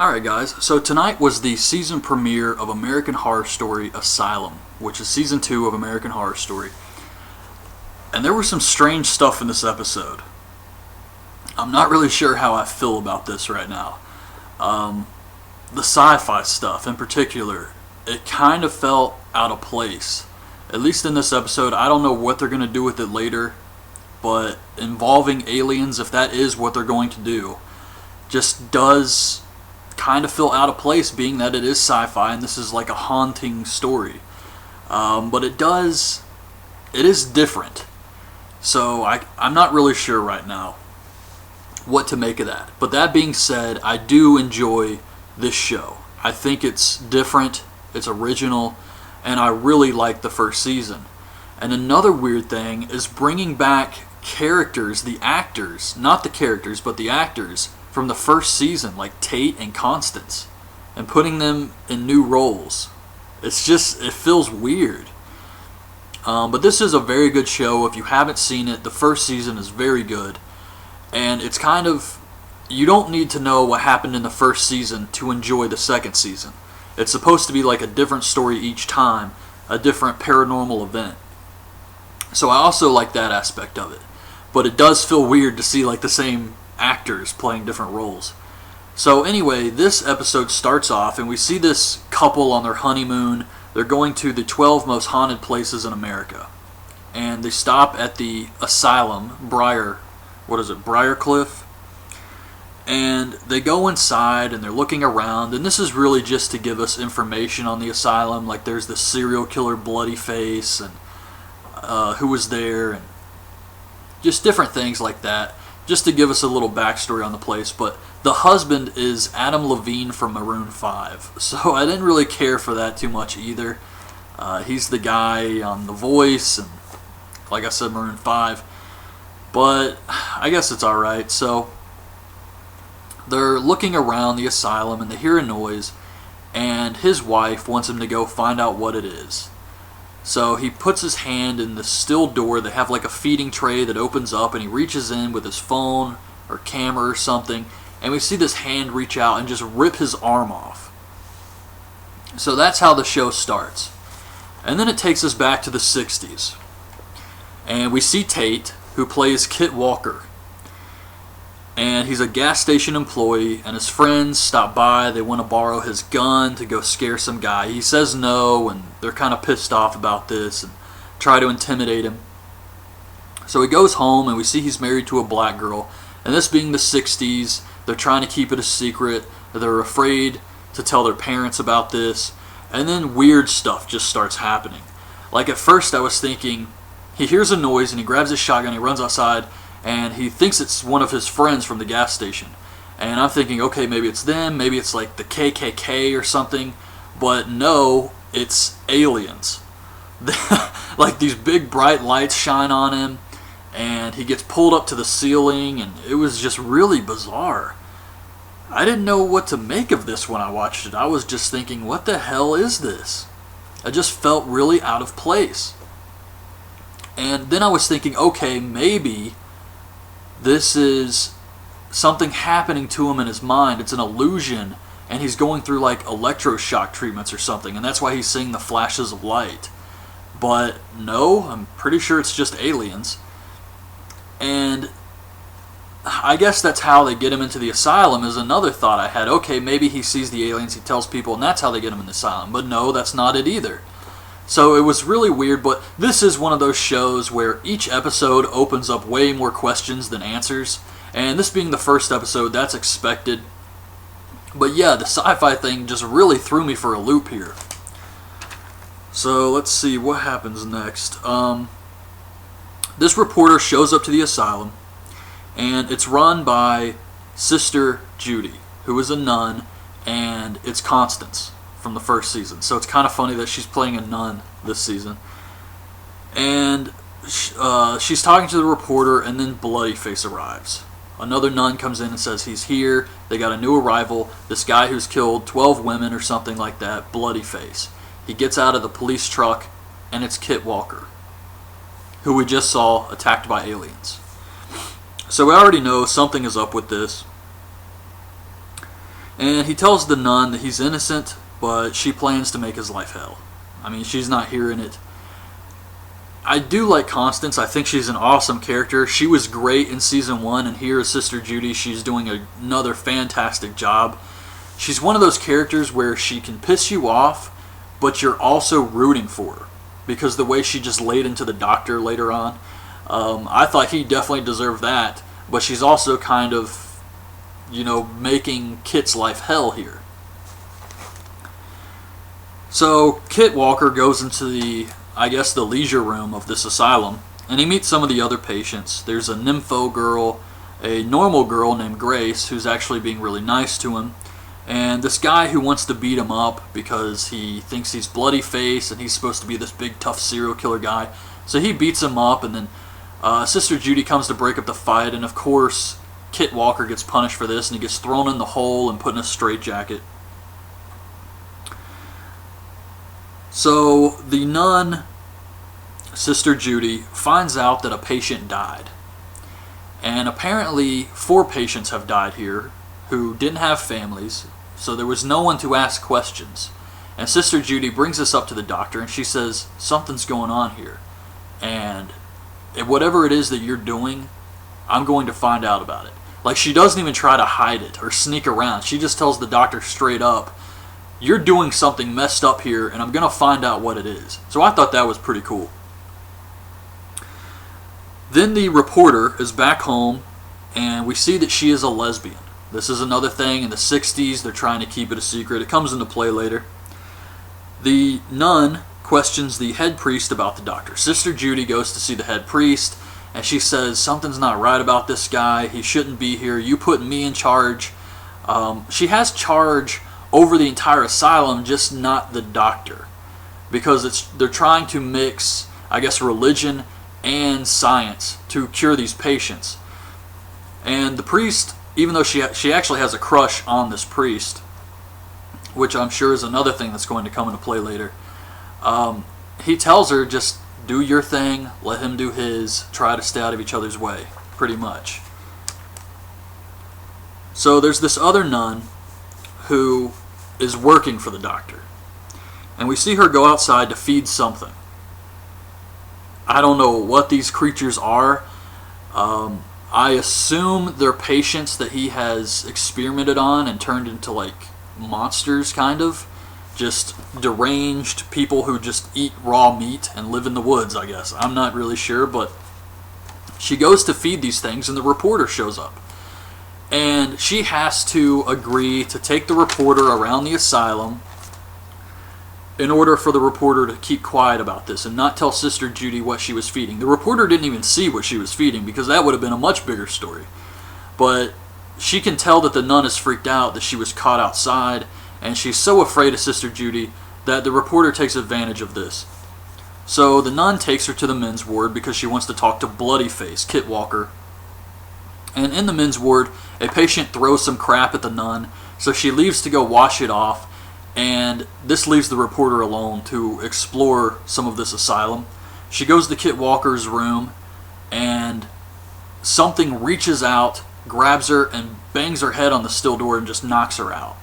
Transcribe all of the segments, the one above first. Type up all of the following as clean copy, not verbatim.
Alright guys, so tonight was the season premiere of American Horror Story Asylum, which is season 2 of American Horror Story. And there was some strange stuff in this episode. I'm not really sure how I feel about this right now. The sci-fi stuff in particular, it kind of felt out of place. At least in this episode. I don't know what they're going to do with it later, but involving aliens, if that is what they're going to do, just does kind of feel out of place, being that it is sci-fi and this is like a haunting story. But it is different. So I'm not really sure right now what to make of that. But that being said, I do enjoy this show. I think it's different, it's original, and I really like the first season. And another weird thing is bringing back characters, the actors, not the characters, but the actors from the first season, like Tate and Constance, and putting them in new roles. It feels weird. But this is a very good show. If you haven't seen it, the first season is very good. And it's kind of, you don't need to know what happened in the first season to enjoy the second season. It's supposed to be like a different story each time, a different paranormal event. So I also like that aspect of it. But it does feel weird to see like the same actors playing different roles. So anyway, this episode starts off and we see this couple on their honeymoon. They're going to the 12 most haunted places in America. And they stop at the Asylum, Briarcliff. And they go inside and they're looking around, and this is really just to give us information on the asylum. Like there's the serial killer Bloody Face and who was there, and just different things like that, just to give us a little backstory on the place. But the husband is Adam Levine from Maroon 5, so I didn't really care for that too much either. He's the guy on The Voice and, like I said, Maroon 5. But I guess it's alright. So they're looking around the asylum and they hear a noise, and his wife wants him to go find out what it is. So he puts his hand in the still door. They have like a feeding tray that opens up, and he reaches in with his phone or camera or something, and we see this hand reach out and just rip his arm off. So that's how the show starts. And then it takes us back to the 60s. And we see Tate, who plays Kit Walker. And he's a gas station employee, and his friends stop by. They want to borrow his gun to go scare some guy. He says no, and they're kind of pissed off about this and try to intimidate him. So he goes home, and we see he's married to a black girl. And this being the 60s, they're trying to keep it a secret. They're afraid to tell their parents about this. And then weird stuff just starts happening. Like at first I was thinking, he hears a noise, and he grabs his shotgun, he runs outside, and he thinks it's one of his friends from the gas station. And I'm thinking, okay, maybe it's them, maybe it's like the KKK or something. But no, it's aliens. Like these big bright lights shine on him, and he gets pulled up to the ceiling, and it was just really bizarre. I didn't know what to make of this when I watched it. I was just thinking, what the hell is this? I just felt really out of place. And then I was thinking, okay, maybe this is something happening to him in his mind. It's an illusion, and he's going through like electroshock treatments or something, and that's why he's seeing the flashes of light. But no, I'm pretty sure it's just aliens. And I guess that's how they get him into the asylum, is another thought I had. Okay, maybe he sees the aliens, he tells people, and that's how they get him in the asylum. But no, that's not it either. So it was really weird, but this is one of those shows where each episode opens up way more questions than answers. And this being the first episode, that's expected. But yeah, the sci-fi thing just really threw me for a loop here. So let's see what happens next. This reporter shows up to the asylum, and it's run by Sister Judy, who is a nun, and it's Constance from the first season. So it's kind of funny that she's playing a nun this season. And she's talking to the reporter, and then Bloody Face arrives. Another nun comes in and says he's here. They got a new arrival. This guy who's killed 12 women or something like that, Bloody Face. He gets out of the police truck, and it's Kit Walker, who we just saw attacked by aliens. So we already know something is up with this. And he tells the nun that he's innocent, but she plans to make his life hell. I mean, she's not hearing it. I do like Constance. I think she's an awesome character. She was great in season 1, and here as Sister Judy, she's doing another fantastic job. She's one of those characters where she can piss you off, but you're also rooting for her, because the way she just laid into the doctor later on, I thought he definitely deserved that, but she's also kind of, making Kit's life hell here. So Kit Walker goes into the leisure room of this asylum, and he meets some of the other patients. There's a nympho girl, a normal girl named Grace, who's actually being really nice to him, and this guy who wants to beat him up because he thinks he's bloody face and he's supposed to be this big tough serial killer guy. So he beats him up, and then Sister Judy comes to break up the fight, and of course Kit Walker gets punished for this, and he gets thrown in the hole and put in a straitjacket. So the nun, Sister Judy, finds out that a patient died. And apparently 4 patients have died here who didn't have families, so there was no one to ask questions. And Sister Judy brings this up to the doctor, and she says, something's going on here. And whatever it is that you're doing, I'm going to find out about it. Like, she doesn't even try to hide it or sneak around. She just tells the doctor straight up, you're doing something messed up here, and I'm going to find out what it is. So I thought that was pretty cool. Then the reporter is back home, and we see that she is a lesbian. This is another thing in the 60s. They're trying to keep it a secret. It comes into play later. The nun questions the head priest about the doctor. Sister Judy goes to see the head priest, and she says, something's not right about this guy. He shouldn't be here. You put me in charge. She has charge over the entire asylum, just not the doctor, because they're trying to mix, religion and science to cure these patients. And the priest, even though she actually has a crush on this priest, which I'm sure is another thing that's going to come into play later, he tells her, just do your thing, let him do his, try to stay out of each other's way, pretty much. So there's this other nun who is working for the doctor, and we see her go outside to feed something. I don't know what these creatures are. I assume they're patients that he has experimented on and turned into like monsters, kind of just deranged people who just eat raw meat and live in the woods, I guess. I'm not really sure, but she goes to feed these things, and the reporter shows up. And she has to agree to take the reporter around the asylum in order for the reporter to keep quiet about this and not tell Sister Judy what she was feeding. The reporter didn't even see what she was feeding, because that would have been a much bigger story. But she can tell that the nun is freaked out that she was caught outside, and she's so afraid of Sister Judy that the reporter takes advantage of this. So the nun takes her to the men's ward because she wants to talk to Bloody Face, Kit Walker. And in the men's ward, a patient throws some crap at the nun, so she leaves to go wash it off, and this leaves the reporter alone to explore some of this asylum. She goes to Kit Walker's room, and something reaches out, grabs her, and bangs her head on the steel door and just knocks her out.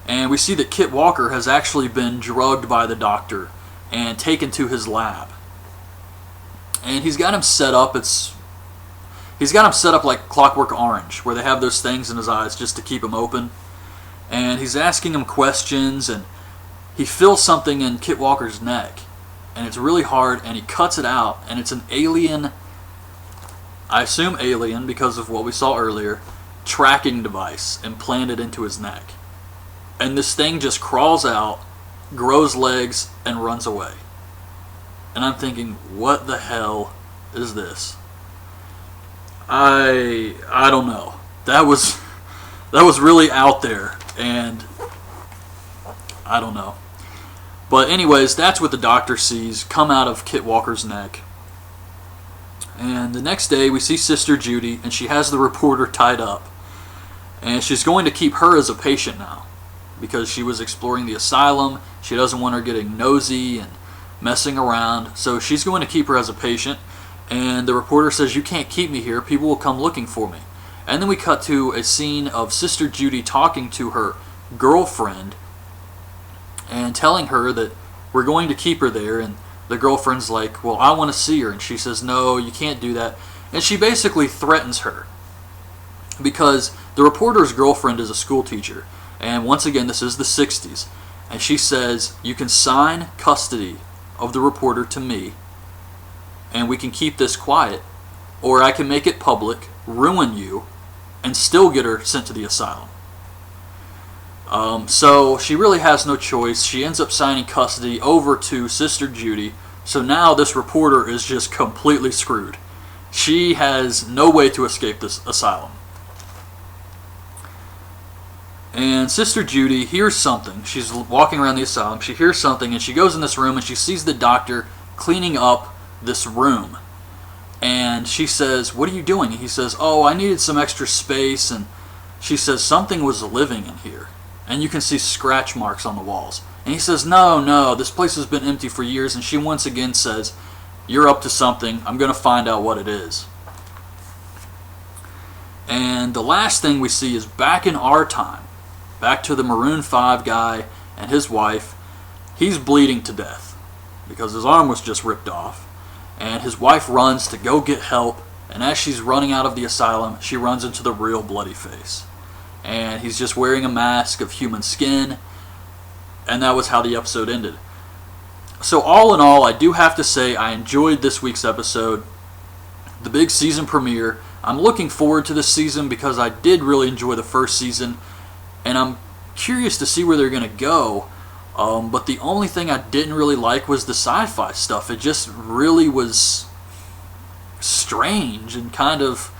And we see that Kit Walker has actually been drugged by the doctor and taken to his lab. And he's got him set up. He's got him set up like Clockwork Orange, where they have those things in his eyes just to keep him open. And he's asking him questions, and he feels something in Kit Walker's neck, and it's really hard, and he cuts it out, and it's an alien, I assume alien because of what we saw earlier, tracking device implanted into his neck. And this thing just crawls out, grows legs, and runs away. And I'm thinking, what the hell is this? I don't know. That was really out there, and I don't know. But anyways, that's what the doctor sees come out of Kit Walker's neck. And the next day we see Sister Judy, and she has the reporter tied up. And she's going to keep her as a patient now, because she was exploring the asylum. She doesn't want her getting nosy and messing around, so she's going to keep her as a patient. And the reporter says, you can't keep me here, people will come looking for me. And then we cut to a scene of Sister Judy talking to her girlfriend and telling her that we're going to keep her there. And the girlfriend's like, well, I want to see her. And she says, no, you can't do that. And she basically threatens her because the reporter's girlfriend is a school teacher. And once again, this is the 60s. And she says, you can sign custody of the reporter to me, and we can keep this quiet, or I can make it public, ruin you, and still get her sent to the asylum. So she really has no choice. She ends up signing custody over to Sister Judy. So now this reporter is just completely screwed. She has no way to escape this asylum. And Sister Judy hears something. She's walking around the asylum. She hears something, and she goes in this room, and she sees the doctor cleaning up this room. And she says, what are you doing? And he says, oh, I needed some extra space. And she says, something was living in here. And you can see scratch marks on the walls. And he says, no, this place has been empty for years. And she once again says, you're up to something. I'm going to find out what it is. And the last thing we see is back in our time. Back to the Maroon 5 guy and his wife. He's bleeding to death because his arm was just ripped off. And his wife runs to go get help. And as she's running out of the asylum, she runs into the real bloody face. And he's just wearing a mask of human skin. And that was how the episode ended. So all in all, I do have to say I enjoyed this week's episode. The big season premiere. I'm looking forward to this season because I did really enjoy the first season. And I'm curious to see where they're going to go. But the only thing I didn't really like was the sci-fi stuff. It just really was strange and kind of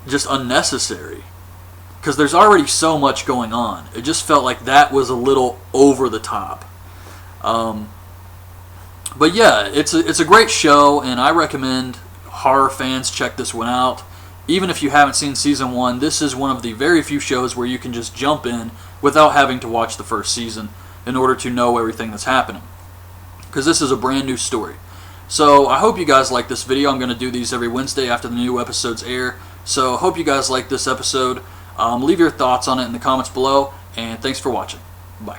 just unnecessary. Because there's already so much going on. It just felt like that was a little over the top. But yeah, it's a great show, and I recommend horror fans check this one out. Even if you haven't seen season 1, this is one of the very few shows where you can just jump in without having to watch the first season in order to know everything that's happening. Because this is a brand new story. So I hope you guys like this video. I'm going to do these every Wednesday after the new episodes air. So I hope you guys like this episode. Leave your thoughts on it in the comments below. And thanks for watching. Bye.